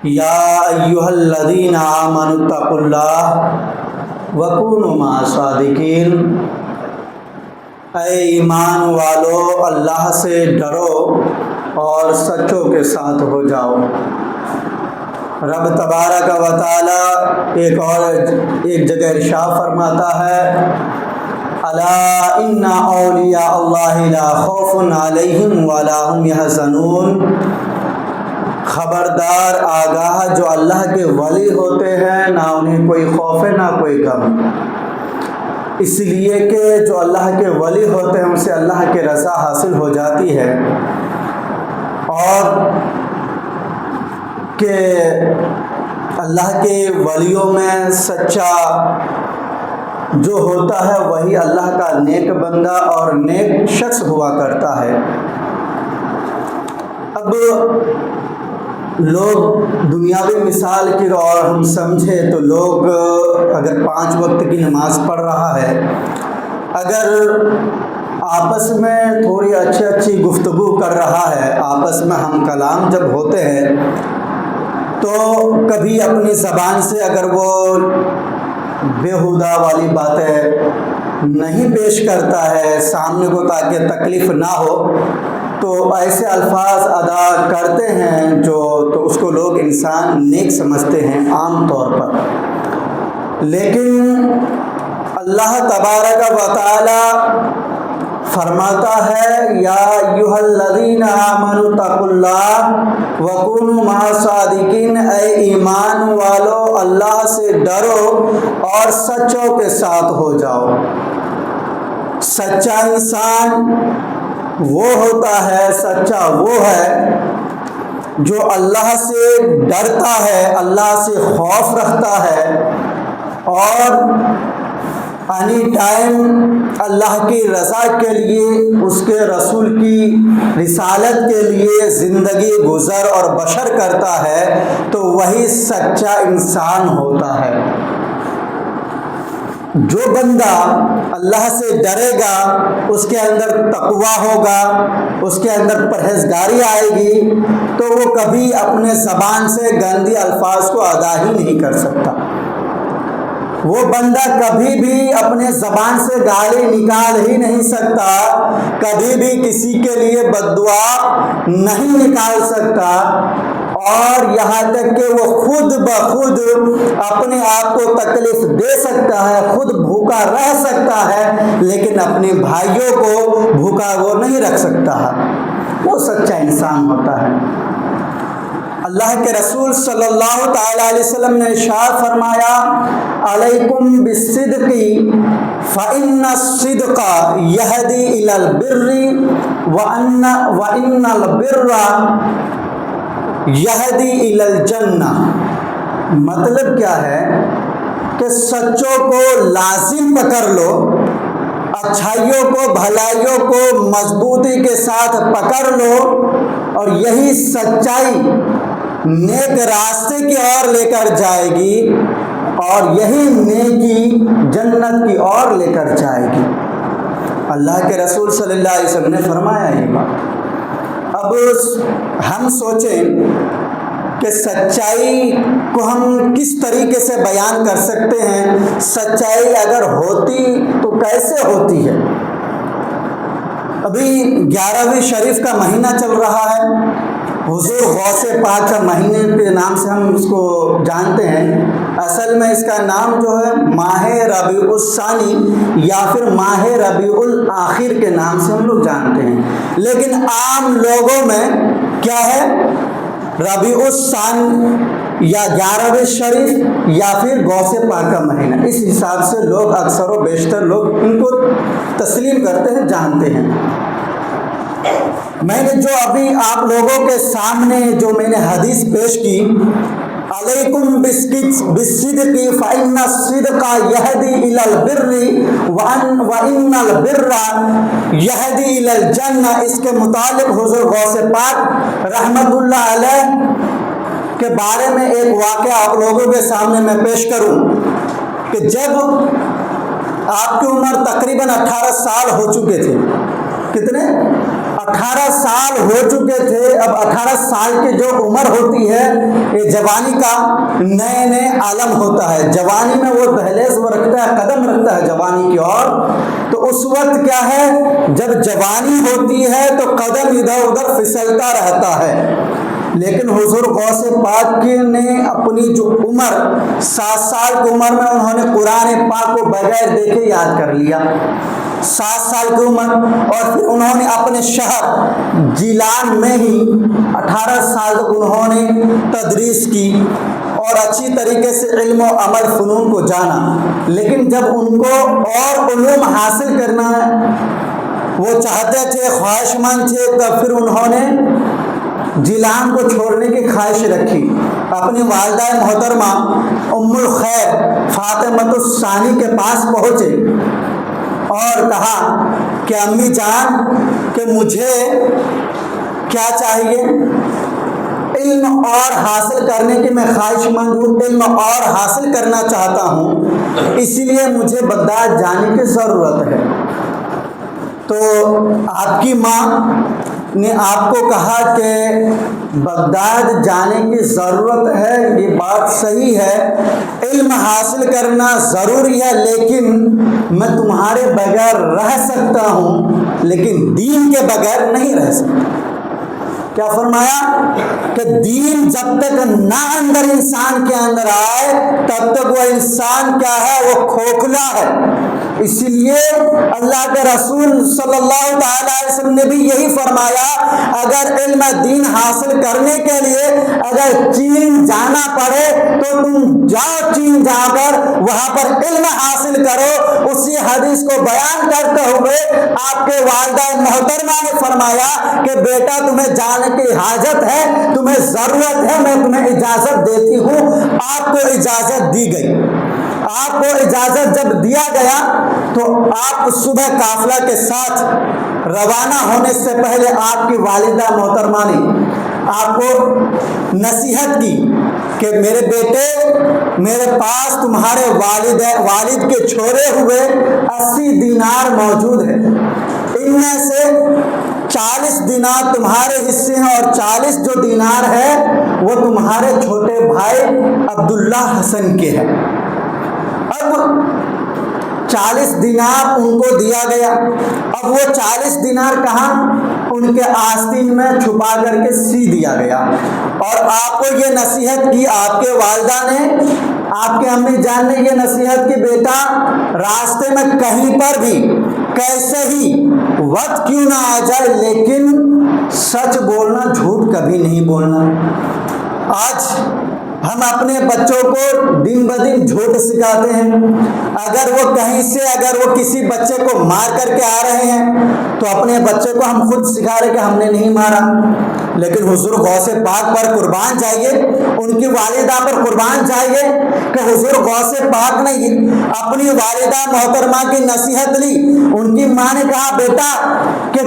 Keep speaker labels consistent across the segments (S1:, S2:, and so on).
S1: یا ایھا الذین آمنوا اتقوا اللہ وکونوا مع الصادقین، اے ایمان والو اللہ سے ڈرو اور سچوں کے ساتھ ہو جاؤ۔ رب تبارک و تعالی ایک جگہ ارشاد فرماتا ہے، الا ان اولیاء اللہ لا خوف علیہم ولا هم یحزنون، خبردار آگاہ جو اللہ کے ولی ہوتے ہیں نہ انہیں کوئی خوف ہے نہ کوئی غم، اس لیے کہ جو اللہ کے ولی ہوتے ہیں ان سے اللہ کی رضا حاصل ہو جاتی ہے، اور کہ اللہ کے ولیوں میں سچا جو ہوتا ہے وہی اللہ کا نیک بندہ اور نیک شخص ہوا کرتا ہے۔ اب لوگ دنیاوی مثال کی اور ہم سمجھے تو لوگ اگر 5 وقت کی نماز پڑھ رہا ہے، اگر آپس میں تھوڑی اچھی گفتگو کر رہا ہے، آپس میں ہم کلام جب ہوتے ہیں تو کبھی اپنی زبان سے اگر وہ بیہودہ والی باتیں نہیں پیش کرتا ہے سامنے کو تاکہ تکلیف نہ ہو، تو ایسے الفاظ ادا کرتے ہیں تو اس کو لوگ انسان نیک سمجھتے ہیں عام طور پر۔ لیکن اللہ تبارک و تعالی فرماتا ہے، یا ایھا الذین آمنوا اتقوا اللہ وکونوا مع الصادقین، اے ایمان والو اللہ سے ڈرو اور سچوں کے ساتھ ہو جاؤ۔ سچا انسان وہ ہوتا ہے، سچا وہ ہے جو اللہ سے ڈرتا ہے، اللہ سے خوف رکھتا ہے اور اینی ٹائم اللہ کی رضا کے لیے، اس کے رسول کی رسالت کے لیے زندگی گزر اور بشر کرتا ہے، تو وہی سچا انسان ہوتا ہے۔ جو بندہ اللہ سے ڈرے گا اس کے اندر تقویٰ ہوگا، اس کے اندر پرہیزگاری آئے گی، تو وہ کبھی اپنے زبان سے گندی الفاظ کو ادا ہی نہیں کر سکتا۔ وہ بندہ کبھی بھی اپنے زبان سے گالی نکال ہی نہیں سکتا، کبھی بھی کسی کے لیے بد دعا نہیں نکال سکتا، اور یہاں تک کہ وہ خود بخود اپنے آپ کو تکلیف دے سکتا ہے، خود بھوکا رہ سکتا ہے، لیکن اپنے بھائیوں کو بھوکا وہ نہیں رکھ سکتا ہے۔ وہ سچا انسان ہوتا ہے۔ اللہ کے رسول صلی اللہ تعالی علیہ وسلم نے ارشاد فرمایا، علیکم بالصدق فإن الصدق یہدی الی البر وإن البر یہدی الی الجنہ۔ مطلب کیا ہے کہ سچوں کو لازم پکڑ لو، اچھائیوں کو بھلائیوں کو مضبوطی کے ساتھ پکڑ لو، اور یہی سچائی نیک راستے کی اور لے کر جائے گی، اور یہی نیکی جنت کی اور لے کر جائے گی۔ اللہ کے رسول صلی اللہ علیہ وسلم نے فرمایا یہ بات۔ اب ہم سوچیں کہ سچائی کو ہم کس طریقے سے بیان کر سکتے ہیں، سچائی اگر ہوتی تو کیسے ہوتی ہے۔ ابھی 11ویں شریف کا مہینہ چل رہا ہے، حضور غوث پاک کا مہینے کے نام سے ہم اس کو جانتے ہیں۔ اصل میں اس کا نام جو ہے ماہ ربیع الثانی یا پھر ماہ ربیع الاخر کے نام سے ہم لوگ جانتے ہیں، لیکن عام لوگوں میں کیا ہے، ربیع الثانی یا 11ویں شریف یا پھر غوث پاک کا مہینہ، اس حساب سے لوگ اکثر و بیشتر لوگ ان کو تسلیم کرتے ہیں، جانتے ہیں۔ میں نے جو ابھی آپ لوگوں کے سامنے جو میں نے حدیث پیش کی، علیکم بالصدق فإن الصدق یہدی الی البر وإن البر یہدی الی الجنہ، اس کے متعلق حضور غوث پاک رحمت اللہ علیہ کے بارے میں ایک واقعہ آپ لوگوں کے سامنے میں پیش کروں کہ جب آپ کی عمر تقریباً 18 سال ہو چکے تھے، کتنے 18 سال ہو چکے تھے. اب 18 سال کی جو عمر ہوتی ہے یہ جوانی کا نئے نئے عالم ہوتا ہے. جوانی میں وہ دہلیز وہ رکھتا ہے, قدم رکھتا ہے جوانی کی اور. تو اس وقت کیا ہے, جب جوانی ہوتی ہے تو قدم ادھر ادھر پھسلتا رہتا ہے. لیکن حضور غوث پاک نے اپنی جو عمر 7 سال کی عمر میں انہوں نے قرآن پاک کو بغیر دیکھے یاد کر لیا. 7 سال کی عمر, اور پھر انہوں نے اپنے شہر جیلان میں ہی 18 سال تک انہوں نے تدریس کی اور اچھی طریقے سے علم و عمل فنون کو جانا. لیکن جب ان کو اور علوم حاصل کرنا وہ چاہتے تھے, خواہش مند تھے, تب پھر انہوں نے جیلان کو چھوڑنے کی خواہش رکھی. اپنی والدہ محترمہ ام الخیر فاطمہ الثانی کے پاس پہنچے اور کہا کہ امی جان کہ مجھے کیا چاہیے, علم اور حاصل کرنے کی میں خواہش مند ہوں, علم اور حاصل کرنا چاہتا ہوں, اسی لیے مجھے بغداد جانے کی ضرورت ہے. تو آپ کی ماں نے آپ کو کہا کہ بغداد جانے کی ضرورت ہے, یہ بات صحیح ہے, علم حاصل کرنا ضروری ہے, لیکن میں تمہارے بغیر رہ سکتا ہوں لیکن دین کے بغیر نہیں رہ سکتا. کیا فرمایا کہ دین جب تک نہ اندر انسان کے اندر آئے تب تک وہ انسان کیا ہے, وہ کھوکھلا ہے. اسی لیے اللہ کے رسول صلی اللہ تعالی علیہ وسلم نے بھی یہی فرمایا, اگر علم دین حاصل کرنے کے لیے اگر چین جانا پڑے تو تم جاؤ, چین جا کر وہاں پر علم حاصل کرو. اسی حدیث کو بیان کرتے ہوئے آپ کے والدہ محترمہ نے فرمایا کہ بیٹا تمہیں جانے کی حاجت ہے, تمہیں ضرورت ہے, میں تمہیں اجازت دیتی ہوں. آپ کو اجازت دی گئی. آپ کو اجازت جب دیا گیا تو آپ صبح قافلہ کے ساتھ روانہ ہونے سے پہلے آپ کی والدہ محترمہ نے آپ کو نصیحت کی کہ میرے بیٹے, میرے پاس تمہارے والد کے چھوڑے ہوئے 80 دینار موجود ہیں, ان میں سے 40 دینار تمہارے حصے ہیں اور 40 جو دینار ہے وہ تمہارے چھوٹے بھائی عبداللہ حسن کے ہیں. اب 40 دینار ان کو دیا گیا. اب وہ 40 دینار کہاں, ان کے آستین میں چھپا کر کے سی دیا گیا. اور آپ کو یہ نصیحت کی, آپ کے والدہ نے, آپ کے امی جان نے یہ نصیحت کی, بیٹا راستے میں کہیں پر بھی کیسے ہی وقت کیوں نہ آ جائے لیکن سچ بولنا, جھوٹ کبھی نہیں بولنا. آج ہم اپنے بچوں کو دن بدن جھوٹ سکھاتے ہیں. اگر وہ کہیں سے اگر وہ کسی بچے کو مار کر کے آ رہے ہیں تو اپنے بچے کو ہم خود سکھا رہے کہ ہم نے نہیں مارا. لیکن حضور غوث پاک پر قربان جائیے, ان کی والدہ پر قربان جائیے کہ حضور غوث پاک نے اپنی والدہ محترمہ کی نصیحت لی. ان کی ماں نے کہا بیٹا کہ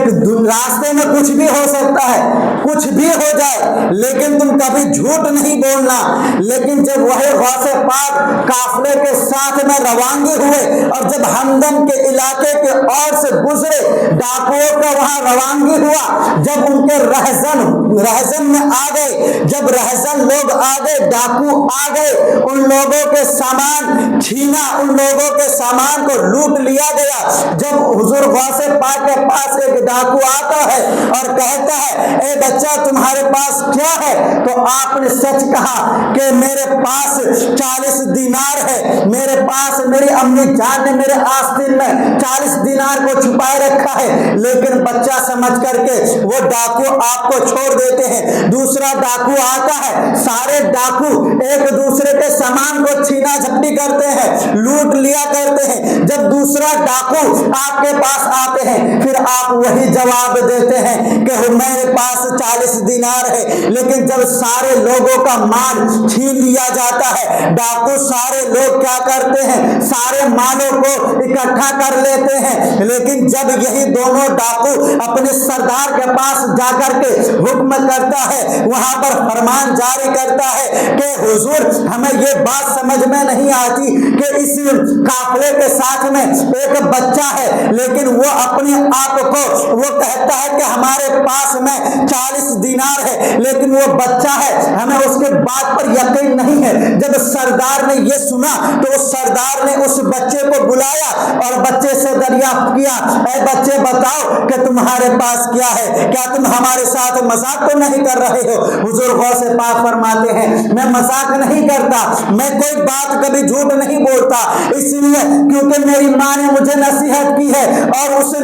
S1: راستے میں کچھ بھی ہو سکتا ہے, کچھ بھی ہو جائے, لیکن تم کبھی جھوٹ نہیں بولنا. لیکن جب وہی غوث پاک قافلے کے ساتھ میں روانگی ہوئے اور جب ہمدم کے علاقے کے اور سے گزرے, ڈاکوؤں کا وہاں روانگی ہوا, جب ان کے رہزن میں آ گئے, جب رہزن لوگ آ گئے, ڈاکو آ گئے, ان لوگوں کے سامان چھینا, ان لوگوں کے سامان کو لوٹ لیا گیا. جب حضور غوث پاک کے پاس ایک ڈاکو آتا ہے اور کہتا ہے اے بچہ تمہارے پاس کیا ہے, تو آپ نے سچ کہا کہ میرے پاس 40 دینار ہے, میرے پاس میری امی جان نے میرے آستین میں 40 دینار کو چھپائے رکھا ہے. لیکن بچہ سمجھ کر کے وہ ڈاکو آپ کو چھوڑ دیتے ہیں. دوسرا ڈاکو آتا ہے, سارے ڈاکو ایک دوسرے کے سامان کو چھینا جھپٹی کرتے ہیں, لوٹ لیا کرتے ہیں. جب دوسرا ڈاکو آپ کے پاس آتے ہیں پھر آپ وہی جواب دیتے ہیں کہ میرے پاس 40 دینار ہے، لیکن جب سارے لوگوں کا مال چھین لیا جاتا ہے، ڈاکو سارے لوگ کیا کرتے ہیں، سارے مالوں کو اکٹھا کر لیتے ہیں، لیکن جب یہی دونوں ڈاکو اپنے سردار کے پاس جا کر کے حکم کرتا ہے، وہاں پر فرمان جاری کرتا ہے کہ حضور ہمیں یہ بات سمجھ میں نہیں آتی کہ اس قافلے کے ساتھ میں ایک بچہ ہے، لیکن وہ اپنے آپ کو وہ کہتا ہے کہ ہمارے پاس میں 40 دینار ہے، لیکن وہ بچہ ہے، ہمیں اس کے بات پر یقین نہیں ہے۔ جب سردار نے یہ سنا تو اس سردار نے اس بچے کو بلایا اور بچے سے دریافت کیا، اے بچے بتاؤ کہ تمہارے پاس کیا ہے، کیا تم ہمارے ساتھ مذاق تو نہیں کر رہے ہو؟ حضور غوث پاک فرماتے ہیں میں مذاق نہیں کرتا، میں کوئی بات کبھی جھوٹ نہیں بولتا، اس لیے کیونکہ میری ماں نے مجھے نصیحت کی ہے، اور اس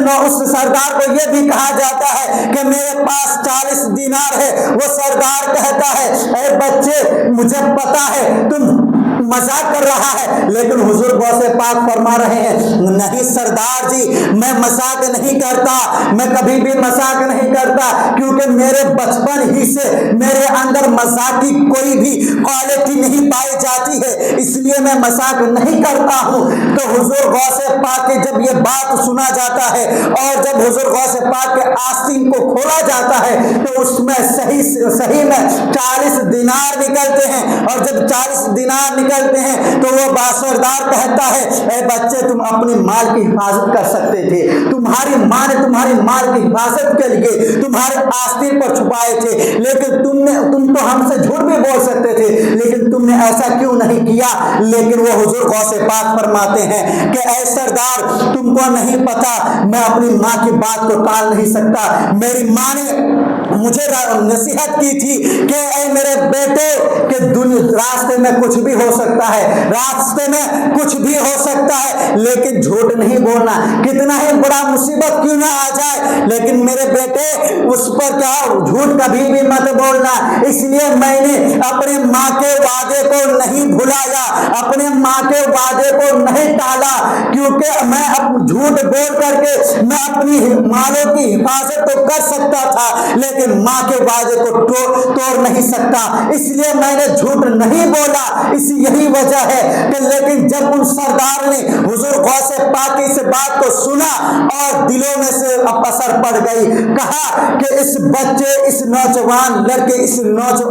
S1: سردار کو یہ بھی کہا جاتا ہے کہ میرے پاس 40 دینار ہے۔ وہ سردار کہتا ہے اے بچے مجھے پتا ہے تم مذاق کر رہا ہے، لیکن حضور غوث پاک فرما رہے ہیں نہیں سردار جی میں مذاق نہیں کرتا، میں کبھی بھی مذاق نہیں کرتا، کیونکہ میرے بچپن ہی سے میرے اندر مذاق کی کوئی بھی کوالٹی نہیں پائی جاتی ہے، اس لیے میں مذاق نہیں کرتا ہوں۔ تو حضور غوث پاک کے جب یہ بات سنا جاتا ہے اور جب حضور غوث پاک کے آستین کو کھولا جاتا ہے تو اس میں صحیح میں 40 دینار نکلتے ہیں، اور جب 40 دینار نکلتے ہیں تو وہ باسردار کہتا ہے اے بچے تم اپنی مال کی حفاظت کر سکتے تھے، تمہاری ماں نے تمہاری مال کی حفاظت کے لیے تمہارے آستین پر چھپائے تھے، لیکن تم تو ہم سے جھوٹ بھی بول سکتے تھے، لیکن تم نے ایسا کیوں نہیں کیا؟ لیکن وہ حضور غوث پاک فرماتے ہیں کہ اے سردار تم کو نہیں پتا میں اپنی ماں کی بات کو ٹال نہیں سکتا، میری ماں نے مجھے نصیحت کی تھی کہ اے میرے بیٹے کہ راستے میں کچھ بھی ہو سکتا ہے، راستے میں کچھ بھی ہو سکتا ہے، لیکن جھوٹ نہیں بولنا، کتنا ہی بڑا مصیبت کیوں نہ آ جائے، لیکن میرے بیٹے اس پر کیا جھوٹ کبھی بھی مت بولنا۔ اس لیے میں نے اپنے ماں کے وعدے کو نہیں بھلایا، اپنے ماں کے وعدے کو نہیں ٹالا، کیونکہ میں جھوٹ بول کر کے میں اپنی مالوں کی حفاظت تو کر سکتا تھا، لیکن ماں کے وعدے کو توڑ نہیں سکتا، اس لیے میں نے جھوٹ نہیں بولا۔ یہی وجہ ہے کہ لیکن جب ان سردار نے حضور غوث پاک کی اس بات کو سنا اور دلوں میں سے اثر پڑ گئی، کہا کہ اس بچے اس نوجوان لڑکے اس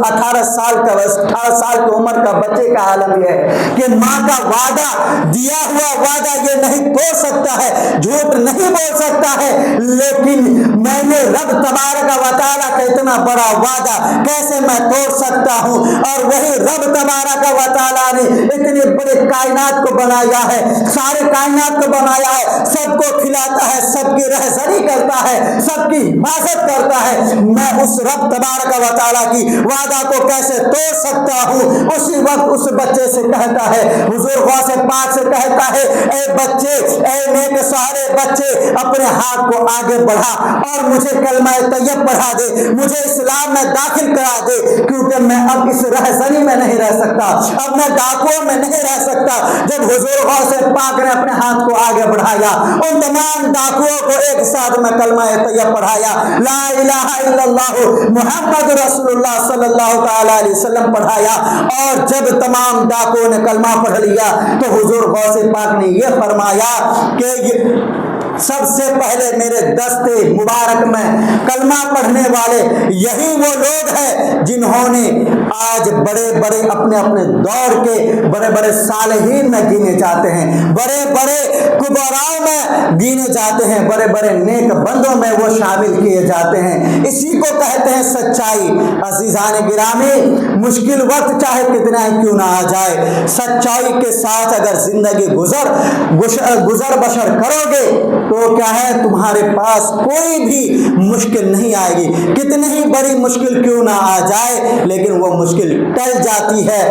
S1: 18 سال کی عمر کا بچے کا عالم یہ ہے کہ ماں کا وعدہ دیا ہوا وعدہ یہ نہیں توڑ سکتا ہے، جھوٹ نہیں بول سکتا ہے، لیکن میں نے رب تبارک و تعالیٰ کا اتنا بڑا وعدہ کیسے میں توڑ سکتا ہوں؟ اور وہی رب تبارک و تعالیٰ نے اتنی بڑی کائنات کو بنایا ہے، سارے کائنات کو بنایا ہے، سب کو کھلاتا ہے، سب کی رہزنی کرتا ہے، سب کی حفاظت کرتا ہے، میں اس رب تبارک و تعالیٰ کی وعدہ کو کیسے توڑ سکتا ہوں؟ اسی وقت اس بچے سے کہتا ہے حضور غوث پاک سے کہتا ہے اے بچے، اے نیک سارے بچے اپنے ہاتھ کو آگے بڑھا اور مجھے کلمہ طیب پڑھا دے، مجھے اسلام میں داخل کرا دے، کیونکہ میں اب اس رہزنی میں نہیں رہ سکتا، اب میں ڈاکوؤں میں نہیں رہ سکتا۔ جب حضور غوث پاک نے اپنے ہاتھ کو آگے بڑھایا، ان تمام ڈاکوؤں کو ایک ساتھ میں کلمہ طیب پڑھایا، لا الہ الا اللہ محمد رسول اللہ صلی اللہ تعالی علیہ وسلم پڑھایا، اور جب تمام ڈاکوؤں نے کلمہ پڑھ لیا تو حضور غوث پاک نے یہ فرمایا کہ سب سے پہلے میرے دستے مبارک میں کلمہ پڑھنے والے یہی وہ لوگ ہیں جنہوں نے آج بڑے بڑے اپنے دور کے بڑے بڑے صالحین میں گینے جاتے ہیں، بڑے بڑے کبراؤں میں گینے جاتے ہیں، بڑے بڑے نیک بندوں میں وہ شامل کیے جاتے ہیں۔ اسی کو کہتے ہیں سچائی۔ عزیزان گرامی، مشکل وقت چاہے کتنا ہی کیوں نہ آ جائے، سچائی کے ساتھ اگر زندگی گزر بسر کرو گے تو کیا ہے تمہارے پاس کوئی بھی مشکل نہیں آئے گی، کتنی ہی بڑی مشکل کیوں نہ آ جائے لیکن وہ مشکل ٹل جاتی ہے۔